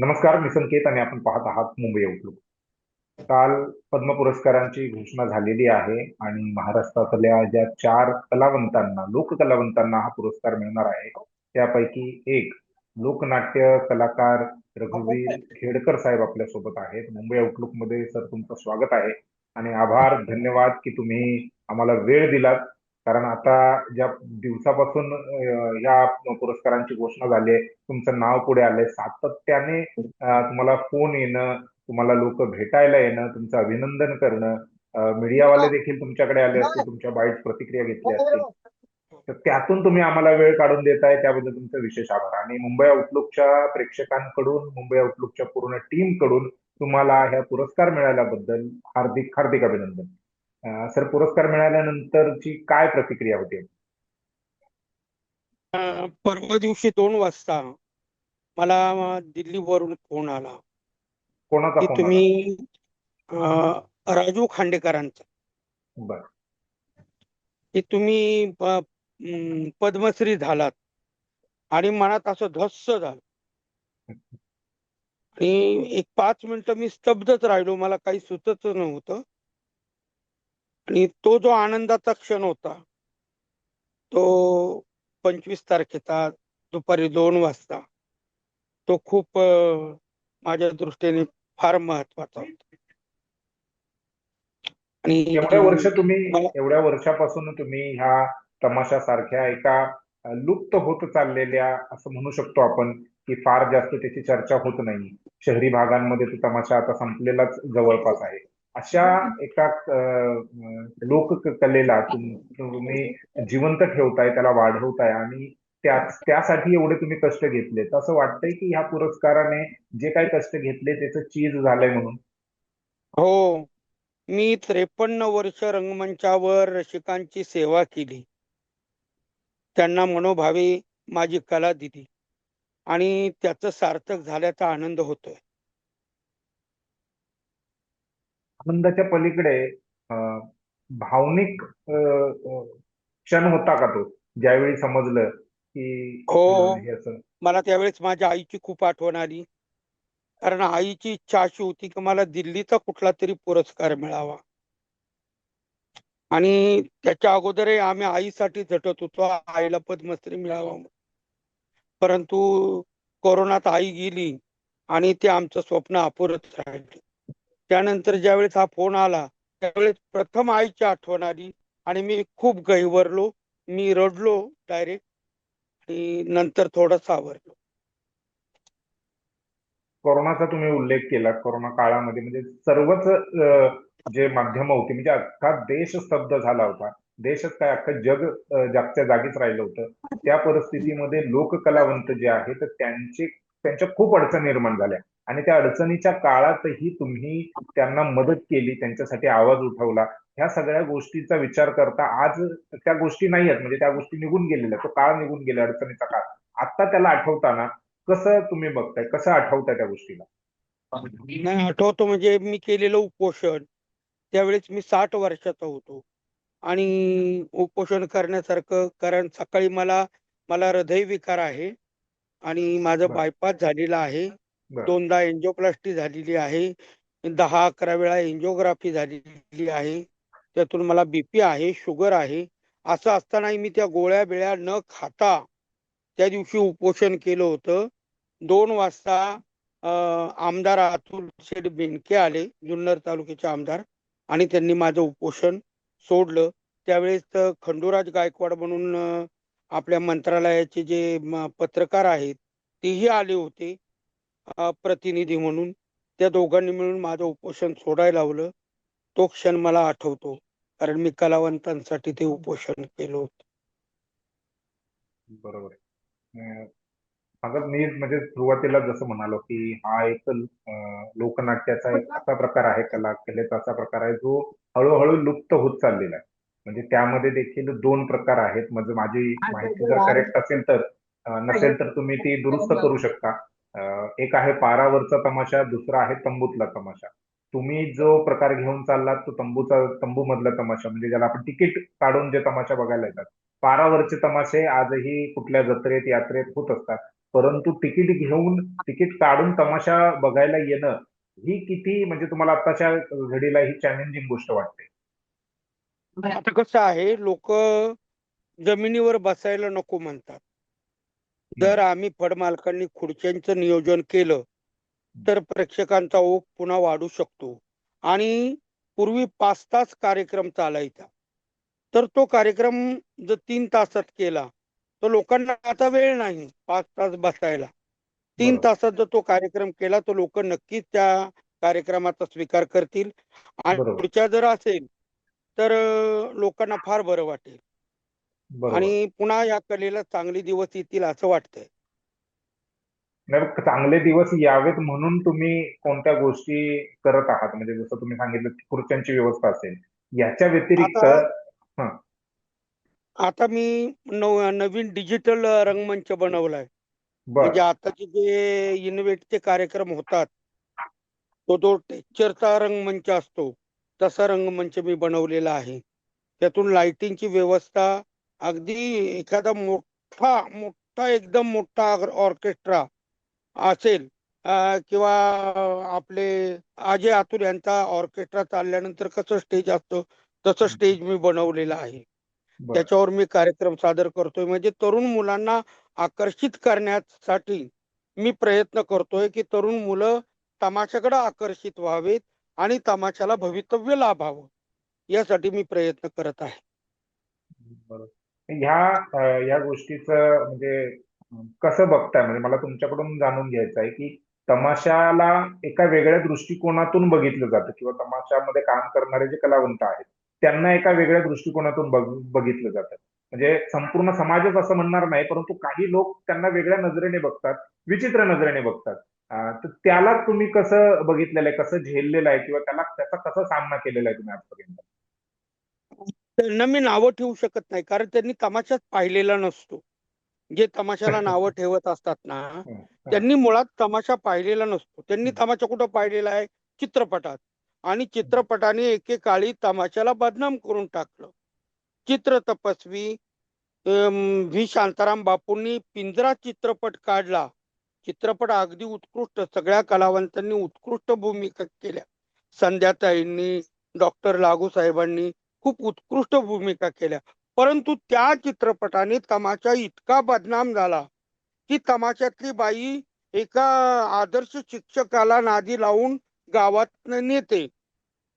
नमस्कार, मी संकेत आणि आपण पाहत आहात मुंबई आउटलुक. काल पद्म पुरस्कारांची घोषणा झालेली आहे आणि महाराष्ट्रातल्या ज्या चार कलावंतांना, लोककलावंतांना हा पुरस्कार मिळणार आहे, त्यापैकी एक लोकनाट्य कलाकार रघुवीर खेडकर साहेब आपल्या सोबत आहेत. मुंबई आउटलुक मध्ये सर तुमचं स्वागत आहे आणि आभार, धन्यवाद की तुम्ही आम्हाला वेळ दिलात. कारण आता ज्या दिवसापासून या पुरस्कारांची घोषणा झाली आहे, तुमचं नाव पुढे आलंय, सातत्याने तुम्हाला फोन येणं, तुम्हाला लोक भेटायला येणं, तुमचं अभिनंदन करणं, मीडियावाले देखील तुमच्याकडे आले असतील, तुमच्या बाईट प्रतिक्रिया घेतल्या असतील, तर त्यातून तुम्ही आम्हाला वेळ काढून देताय त्याबद्दल तुमचा विशेष आभार. आणि मुंबई आउटलुकच्या प्रेक्षकांकडून, मुंबई आउटलुकच्या पूर्ण टीम कडून तुम्हाला ह्या पुरस्कार मिळाल्याबद्दल हार्दिक हार्दिक अभिनंदन. सर, पुरस्कार मिळाल्यानंतरची काय प्रतिक्रिया होती? परवा दिवशी 2 वाजता मला दिल्लीवरून फोन आला कोणाचा की फोन आला? तुम्ही राजू खांडेकरांचा बर. की तुम्ही पद्मश्री झालात. आणि मनात असं धस्स झालं आणि एक 5 मिनिटं मी स्तब्धच राहिलो, मला काही सुचत नव्हतं. आणि तो जो आनंदाचा क्षण होता तो 25 तारखेचा दुपारी 2 वाजता तो खूप माझ्या दृष्टीने फार महत्वाचा होता. एवढ्या वर्ष आणि तुम्ही मला एवढ्या वर्षापासून तुम्ही ह्या तमाशासारख्या एका लुप्त होत चाललेल्या, असं म्हणू शकतो आपण, की फार जास्त त्याची चर्चा होत नाही, शहरी भागांमध्ये तो तमाशा आता संपलेलाच जवळपास आहे, अशा एका लोककलेला तुम्ही जिवंत ठेवताय, त्याला वाढवताय आणि त्यासाठी एवढे तुम्ही कष्ट घेतले, तर असं वाटतंय की ह्या पुरस्काराने जे काही कष्ट घेतले त्याचं चीज झालंय म्हणून? हो, मी 53 वर्ष रंगमंचावर रसिकांची सेवा केली, त्यांना मनोभावे माझी कला दिली आणि त्याचं सार्थक झाल्याचा आनंद होतोय. आनंदाच्या पलीकडे अं, भावनिक क्षण होता का तो, ज्यावेळी समजलं की हो, हे असं? मला त्यावेळेस माझ्या आईची खूप आठवण आली. कारण आईची इच्छा अशी होती की मला दिल्लीचा कुठला तरी पुरस्कार मिळावा. आणि त्याच्या अगोदरही आम्ही आईसाठी झटत होतो, आईला पद्मश्री मिळावा म्हणून. परंतु कोरोनात आई गेली आणि ते आमचं स्वप्न अपुरंच राहिलं. त्यानंतर ज्यावेळेस हा फोन आला त्यावेळेस प्रथम आईची आठवण आली आणि मी खूप गहिवरलो. मी रडलो डायरेक्ट आणि नंतर थोडं सावरलो. कोरोनाचा तुम्ही उल्लेख केला. कोरोना काळामध्ये म्हणजे सर्वच जे माध्यम होती, म्हणजे अख्खा देश स्तब्ध झाला होता. देशच काय, अख्खं जग जागच्या जागीच राहिलं होतं. त्या परिस्थितीमध्ये लोककलावंत जे आहेत तर त्यांच्या खूप अडचणी निर्माण झाल्या आणि त्या अडचणीच्या काळातही तुम्ही त्यांना मदत केली, त्यांच्यासाठी आवाज उठवला. ह्या सगळ्या गोष्टीचा विचार करता आज त्या गोष्टी नाही आहेत, म्हणजे त्या गोष्टी निघून गेलेल्या, तो काळ निघून गेला, अडचणीचा काळ. आता त्याला आठवताना कसं तुम्ही बघताय, कसं आठवताय त्या गोष्टीला? नाही आठवतो म्हणजे मी केलेलं उपोषण त्यावेळेस मी 60 वर्षाचा होतो. आणि उपोषण करण्यासारखं, कारण सकाळी मला मला हृदयविकार आहे आणि माझं बर. बायपास झालेलं आहे. बर. 2दा एंजिओप्लास्टी झालेली आहे. 10-11 वेळा एंजिओग्राफी झालेली आहे. त्यातून मला बीपी आहे, शुगर आहे. असं असतानाही मी त्या गोळ्या-बिळ्या न खाता त्या दिवशी उपोषण केलं होतं. 2 वाजता आमदार अतुल शेठ बेनके आले, जुन्नर तालुक्याचे आमदार, आणि त्यांनी माझं उपोषण सोडलं. त्यावेळेस खंडूराज गायकवाड म्हणून आपल्या मंत्रालयाचे जे पत्रकार आहेत तेही आले होते प्रतिनिधी म्हणून. त्या दोघांनी मिळून माझं उपोषण सोडायला लावलं. तो क्षण मला आठवतो, कारण मी कलावंतांसाठी ते उपोषण केलं होतं. बरोबर आहे. माझं मी म्हणजे सुरुवातीला जसं म्हणालो की हा एक लोकनाट्याचा एक असा प्रकार आहे, कलेचा असा प्रकार आहे जो हळूहळू लुप्त होत चाललेला आहे. म्हणजे त्यामध्ये देखील दोन प्रकार आहेत. म्हणजे माझी माहिती जर करेक्ट असेल तर, नसेल तर तुम्ही ती दुरुस्त करू शकता. एक आहे पारावरचा तमाशा, दुसरा आहे तंबूतला तमाशा. तुम्ही जो प्रकार घेऊन चाललात तो तंबू मधला तमाशा, म्हणजे ज्याला आपण तिकीट काढून जे तमाशा बघायला येतात. पारावरचे तमाशे आजही कुठल्या जत्रेत, यात्रेत होत असतात. परंतु तिकीट काढून तमाशा बघायला येणं ही किती म्हणजे तुम्हाला आत्ताच्या घडीला ही चॅलेंजिंग गोष्ट वाटते? आता कसं आहे, लोक जमिनीवर बसायला नको म्हणतात. हम्म, जर आम्ही फडमालकांनी खुर्च्यांचं नियोजन केलं तर प्रेक्षकांचा ओघ पुन्हा वाढू शकतो. आणि पूर्वी 5 तास कार्यक्रम चालायचा, तर तो कार्यक्रम जर 3 तासात केला तर लोकांना आता वेळ नाही 5 तास बसायला. तीन बरोबर. तासात जर तो कार्यक्रम केला तर लोक नक्कीच त्या कार्यक्रमाचा स्वीकार करतील. आणि बरोबर. पुढच्या जर असेल तर लोकांना फार बरं वाटेल बरोबर. आणि पुन्हा या कलेला चांगले दिवस येतील असं वाटतंय. नाही, चांगले दिवस यावेत म्हणून तुम्ही कोणत्या गोष्टी करत आहात? म्हणजे जसं तुम्ही सांगितलं की खुर्च्यांची व्यवस्था असेल, याच्या व्यतिरिक्त. आता हा. आता मी नवीन डिजिटल रंगमंच बनवलाय. म्हणजे बर. आताचे जे इनोव्हेटचे कार्यक्रम होतात, तो टेक्चरचा रंगमंच असतो, तसा रंगमंच मी बनवलेला आहे. त्यातून लाइटिंगची व्यवस्था, अगदी एखादा मोठा मोठा एकदम मोठा ऑर्केस्ट्रा असेल, किंवा आपले अजय आतुर यांचा ऑर्केस्ट्रा चालल्यानंतर कसं स्टेज असतं तसं स्टेज मी बनवलेलं आहे. बर. त्याच्यावर मी कार्यक्रम सादर करतोय. म्हणजे तरुण मुलांना आकर्षित करण्यासाठी मी प्रयत्न करतोय की तरुण मुलं तमाशाकडे आकर्षित व्हावेत आणि तमाशाला भवितव्य लाभावं, यासाठी मी प्रयत्न करत आहे. बरोबर. ह्या गोष्टीचं म्हणजे कसं बघताय? म्हणजे मला तुमच्याकडून जाणून घ्यायचं आहे की तमाशाला एका वेगळ्या दृष्टिकोनातून बघितलं जातं किंवा तमाशामध्ये काम करणारे जे कलावंत आहेत त्यांना एका वेगळ्या दृष्टिकोनातून बघितलं जातं. म्हणजे संपूर्ण समाजच असं म्हणणार नाही, परंतु काही लोक त्यांना वेगळ्या नजरेने बघतात, विचित्र नजरेने बघतात. तर त्याला तुम्ही कसं बघितलेलं आहे, कसं झेललेलं आहे किंवा त्याचा कसा सामना केलेला आहे तुम्ही आजपर्यंत? त्यांना मी नावं ठेवू शकत नाही, कारण त्यांनी तमाशाच पाहिलेला नसतो. जे तमाशाला नावं ठेवत असतात ना, हं, हं, त्यांनी मुळात तमाशा पाहिलेला नसतो. त्यांनी तमाशा कुठं पाहिलेला आहे? चित्रपटात. आणि हं, चित्रपटाने एकेकाळी तमाशाला बदनाम करून टाकलं. चित्र तपस्वी व्ही शांताराम बापूंनी पिंजरा चित्रपट काढला. चित्रपट अगदी उत्कृष्ट, सगळ्या कलावंतांनी उत्कृष्ट भूमिका केल्या. संध्याताईंनी, डॉक्टर लागू साहेबांनी खूप उत्कृष्ट भूमिका केल्या. परंतु त्या चित्रपटाने तमाशा इतका बदनाम झाला की तमाशातली बाई एका आदर्श शिक्षकाला नादी लावून गावात नेते.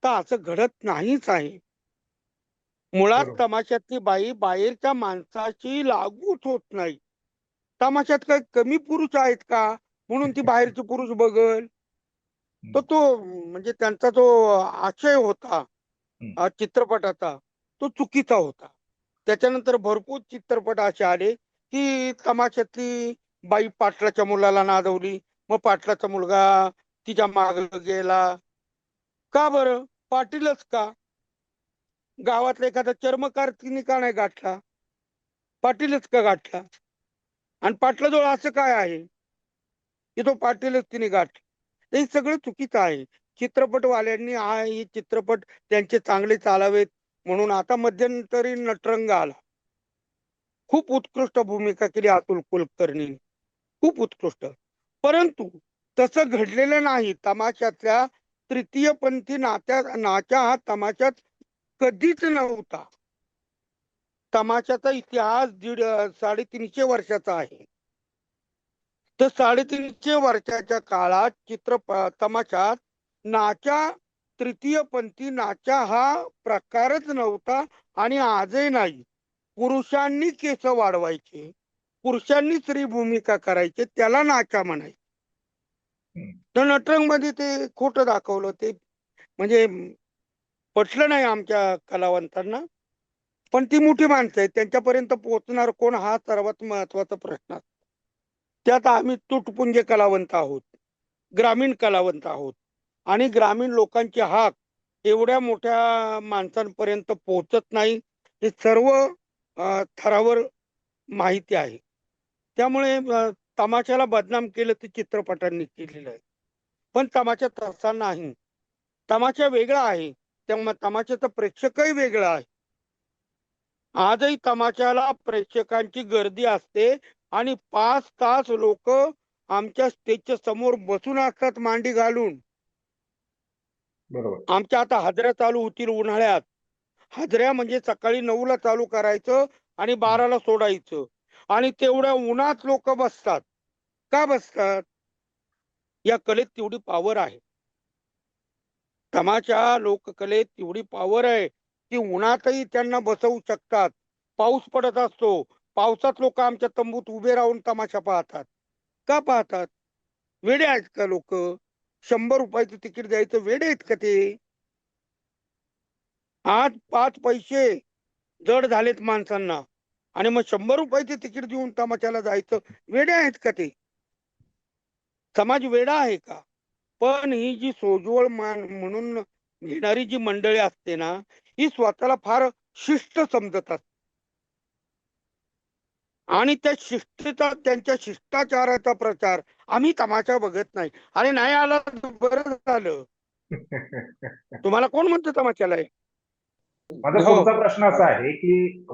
तर असं घडत नाहीच आहे. मुळात बरोबर. तमाशातली बाई बाहेरच्या माणसाची लागूच होत नाही. तमाशात काही कमी पुरुष आहेत का म्हणून ती बाहेरचे पुरुष बघल? तर हं, तो म्हणजे त्यांचा जो आशय होता हं, चित्रपटाचा, तो चुकीचा होता. त्याच्यानंतर भरपूर चित्रपट असे आले की तमाशातली बाई पाटलाच्या मुलाला नादवली, मग पाटलाचा मुलगा तिच्या माग गेला. का बरं? पाटीलच का? गावातला एखादा चर्मकार तिने का नाही गाठला? पाटीलच का गाठला? आणि पाटलाजवळ असं काय आहे की तो पाटीलच तिने गाठला? हे सगळं चुकीचं आहे. चित्रपटवाल्यांनी हे चित्रपट त्यांचे चांगले चालावेत म्हणून आता मध्यंतरी नटरंग आला. खूप उत्कृष्ट भूमिका केली अतुल कुलकर्णी, खूप उत्कृष्ट. परंतु तसं घडलेलं नाही. तमाशातल्या तृतीयपंथी नाचा हा तमाशात कधीच नव्हता. तमाशाचा इतिहास 350 वर्षाचा आहे. तर 350 वर्षाच्या काळात तमाशात नाचा, तृतीयपंथी नाचा हा प्रकारच नव्हता आणि आजही नाही. पुरुषांनी केस वाढवायचे, पुरुषांनी स्त्री भूमिका करायचे, त्याला नाचा म्हणायचे. हं. तर नटरंग मध्ये ते खोटं दाखवलं. ते म्हणजे पटलं नाही आमच्या कलावंतांना. पण ती मोठी माणसं आहेत, त्यांच्यापर्यंत पोहोचणार कोण हा सर्वात महत्वाचा प्रश्न आहे. त्यात आम्ही तुटपुंजे कलावंत आहोत, ग्रामीण कलावंत आहोत. आणि ग्रामीण लोकांची हाक एवढ्या मोठ्या माणसांपर्यंत पोहोचत नाही, हे सर्व थरावर माहिती आहे. त्यामुळे तमाशाला बदनाम केलं ते चित्रपटांनी केलेलं आहे. पण तमाशा तसा नाही. तमाशा वेगळा आहे. त्यामुळे तमाशाचं प्रेक्षकही वेगळं आहे. आजही तमाशाला प्रेक्षकांची गर्दी असते, आणि 5 तास लोक आमच्या स्टेजच्या समोर बसून असतात मांडी घालून. बरोबर. आमच्या आता हाजऱ्या चालू होतील उन्हाळ्यात. हाजऱ्या म्हणजे सकाळी 9ला चालू करायचं आणि 12ला सोडायचं. आणि तेवढ्या उन्हात लोक बसतात. का बसतात? या कलेत तेवढी पॉवर आहे. तमाशा लोककलेत तेवढी पॉवर आहे की उन्हातही त्यांना बसवू शकतात. पाऊस पडत असतो, पावसात लोक आमच्या तंबूत उभे राहून तमाशा पाहतात. का पाहतात? वेडे आहेत का लोक? 100 रुपयाचं तिकीट द्यायचं वेडे आहेत का ते? आज 5 पैसे जड झालेत माणसांना आणि मग 100 रुपयाचे तिकीट देऊन तमाशाला जायचं वेडे आहेत का ते? समाज वेडा आहे का? पण ही जी सोजवळ मान म्हणून घेणारी जी मंडळी असते ना, ही स्वतःला फार शिस्त समजत असते आणि त्या शिस्तीचा, त्यांच्या शिष्टाचाराचा प्रचार आम्ही तमाशा बघत नाही. अरे नाही आला तर बरं झालं. तुम्हाला कोण म्हणतं तमाशाला आहे? माझा हो. पुढचा प्रश्न असा आहे की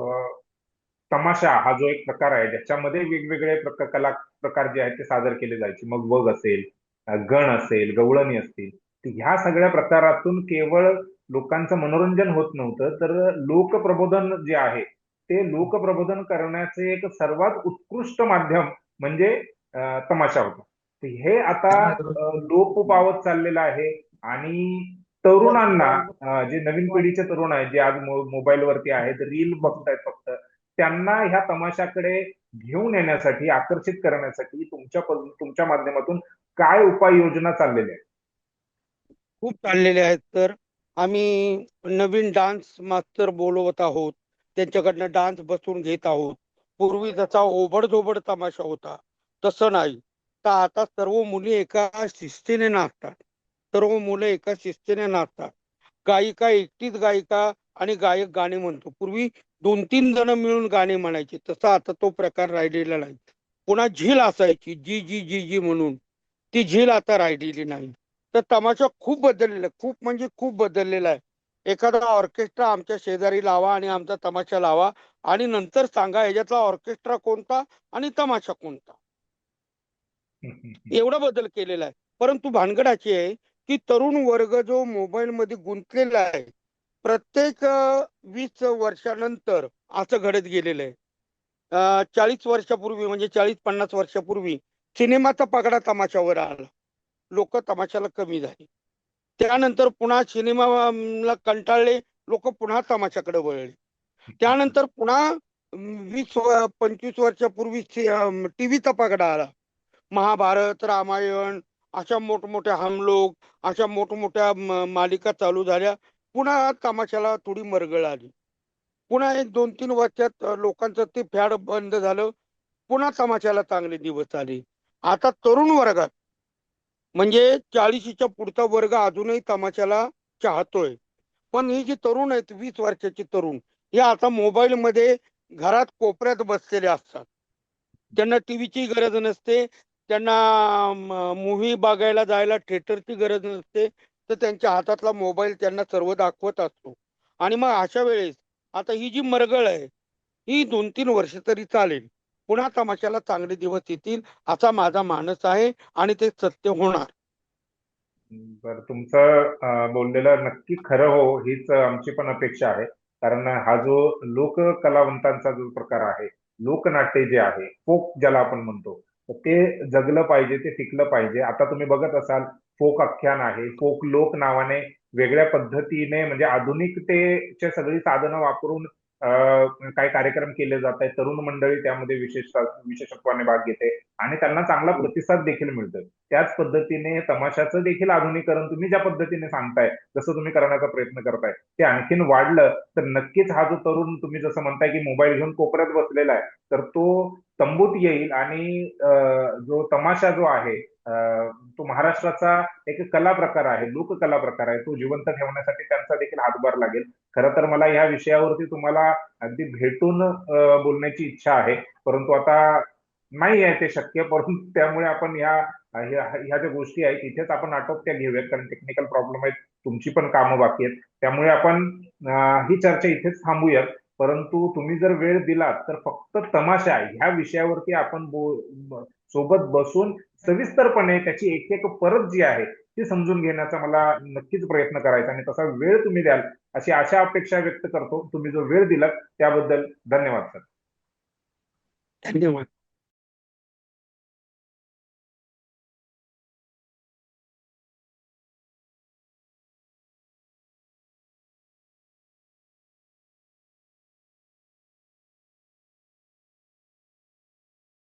तमाशा हा जो एक प्रकार आहे ज्याच्यामध्ये वेगवेगळे कला प्रकार जे आहेत ते सादर केले जायचे. मग वग असेल, गण असेल, गवळणी असतील. तर ह्या सगळ्या प्रकारातून केवळ लोकांचं मनोरंजन होत नव्हतं, तर लोकप्रबोधन जे आहे ते लोकप्रबोधन करण्याचे एक सर्वात उत्कृष्ट माध्यम म्हणजे तमाशा होता. तर हे आता लोप पावत चाललेलं आहे. आणि तरुणांना, जे नवीन पिढीचे तरुण आहेत जे आज मोबाईलवरती आहेत, रील बघतायत फक्त, त्यांना ह्या तमाशाकडे घेऊन येण्यासाठी, आकर्षित करण्यासाठी तुमच्या माध्यमातून काय उपाययोजना चाललेल्या आहेत? खूप चाललेले आहेत. तर आम्ही नवीन डान्स मास्टर बोलवत आहोत. त्यांच्याकडनं डान्स बसवून घेत आहोत. पूर्वी जसा ओबडधोबड तमाशा होता तसं नाही. तर आता सर्व मुली एका शिस्तीने नाचतात. सर्व मुलं एका शिस्तीने नाचतात. गायिका एकटीच गायिका आणि गायक गाणे म्हणतो. पूर्वी 2-3 जण मिळून गाणे म्हणायचे. तसा आता तो प्रकार राहिलेला नाही. पुन्हा झील असायची, जी जी जी जी म्हणून. ती झील आता राहिलेली नाही. तर तमाशा खूप बदललेला आहे. खूप म्हणजे खूप बदललेला आहे. एखादा ऑर्केस्ट्रा आमच्या शेजारी लावा आणि आमचा तमाशा लावा आणि नंतर सांगा ह्याच्यातला ऑर्केस्ट्रा कोणता आणि तमाशा कोणता. एवढा बदल केलेला आहे. परंतु भानगड अशी आहे की तरुण वर्ग जो मोबाईल मध्ये गुंतलेला आहे, प्रत्येक 20 वर्षानंतर असं घडत गेलेलं आहे. 40 वर्षापूर्वी म्हणजे 40-50 वर्षापूर्वी सिनेमाचा पगडा तमाशावर आला. लोक तमाशाला कमी झाली. त्यानंतर पुन्हा सिनेमाला कंटाळले, लोक पुन्हा तमाशाकडे वळले. त्यानंतर पुन्हा 20-25 वर्षापूर्वी टीव्हीचा पगडा आला. महाभारत, रामायण अशा मोठमोठ्या हमलोग, अशा मोठमोठ्या मालिका चालू झाल्या. पुन्हा तमाशाला थोडी मरगळ आली. पुन्हा एक 2-3 वर्षात लोकांचं ते फॅड बंद झालं. पुन्हा तमाशाला चांगले दिवस आले. आता तरुण वर्गात म्हणजे 40च्या पुढचा वर्ग अजूनही तमाशाला चाहतोय. पण ही जी तरुण आहेत, 20 वर्षाची तरुण, हे आता मोबाईल मध्ये घरात कोपऱ्यात बसलेले असतात. त्यांना टीव्हीची गरज नसते. त्यांना मूव्ही बघायला जायला थिएटरची गरज नसते. तर त्यांच्या हातातला मोबाईल त्यांना सर्व दाखवत असतो. आणि मग अशा वेळेस आता ही जी मरगळ आहे, ही 2-3 वर्ष तरी चालेल. पुन्हा तमाशाला चांगले दिवस येतील असा माझा मानस आहे आणि ते सत्य होणार. बरं, तुमचं बोललेलं नक्की खरं हो, हीच आमची पण अपेक्षा आहे. कारण हा जो लोक कलावंतांचा जो प्रकार आहे, लोकनाट्य जे आहे, फोक ज्याला आपण म्हणतो, तर ते जगलं पाहिजे, ते टिकलं पाहिजे. आता तुम्ही बघत असाल, फोक आख्यान आहे, फोक लोक नावाने वेगळ्या पद्धतीने म्हणजे आधुनिकतेचे सगळी साधनं वापरून काही कार्यक्रम केले जात आहेत. तरुण मंडळी त्यामध्ये विशेषत्वाने भाग घेते आणि त्यांना चांगला प्रतिसाद देखील मिळतोय. त्याच पद्धतीने तमाशाचं देखील आधुनिकरण तुम्ही ज्या पद्धतीने सांगताय, जसं तुम्ही करण्याचा प्रयत्न करताय, ते आणखीन वाढलं तर नक्कीच हा जो तरुण तुम्ही जसं म्हणताय की मोबाईल घेऊन कोपऱ्यात बसलेला आहे, तर तो तंबूत येईल आणि जो तमाशा जो आहे, तो महाराष्ट्राचा एक कला प्रकार आहे, लोककला प्रकार आहे, तो जिवंत ठेवण्यासाठी त्यांचा देखील हातभार लागेल. खरं तर मला या विषयावरती तुम्हाला अगदी भेटून बोलण्याची इच्छा आहे, परंतु आता नाही आहे ते शक्य. परंतु त्यामुळे आपण ह्या ज्या गोष्टी आहेत इथेच आपण आटोक्यात घेऊयात, कारण टेक्निकल प्रॉब्लेम आहेत, तुमची पण कामं बाकी आहेत. त्यामुळे आपण ही चर्चा इथेच थांबूयात. परंतु तुम्ही जर वेळ दिलात तर फक्त तमाशा ह्या विषयावरती आपण सोबत बसून सविस्तरपणे त्याची एक एक परत जी आहे ती समजून घेण्याचा मला नक्कीच प्रयत्न करायचा आणि तसा वेळ तुम्ही द्याल अशी आशा अपेक्षा व्यक्त करतो. तुम्ही जो वेळ दिलात त्याबद्दल धन्यवाद सर. धन्यवाद.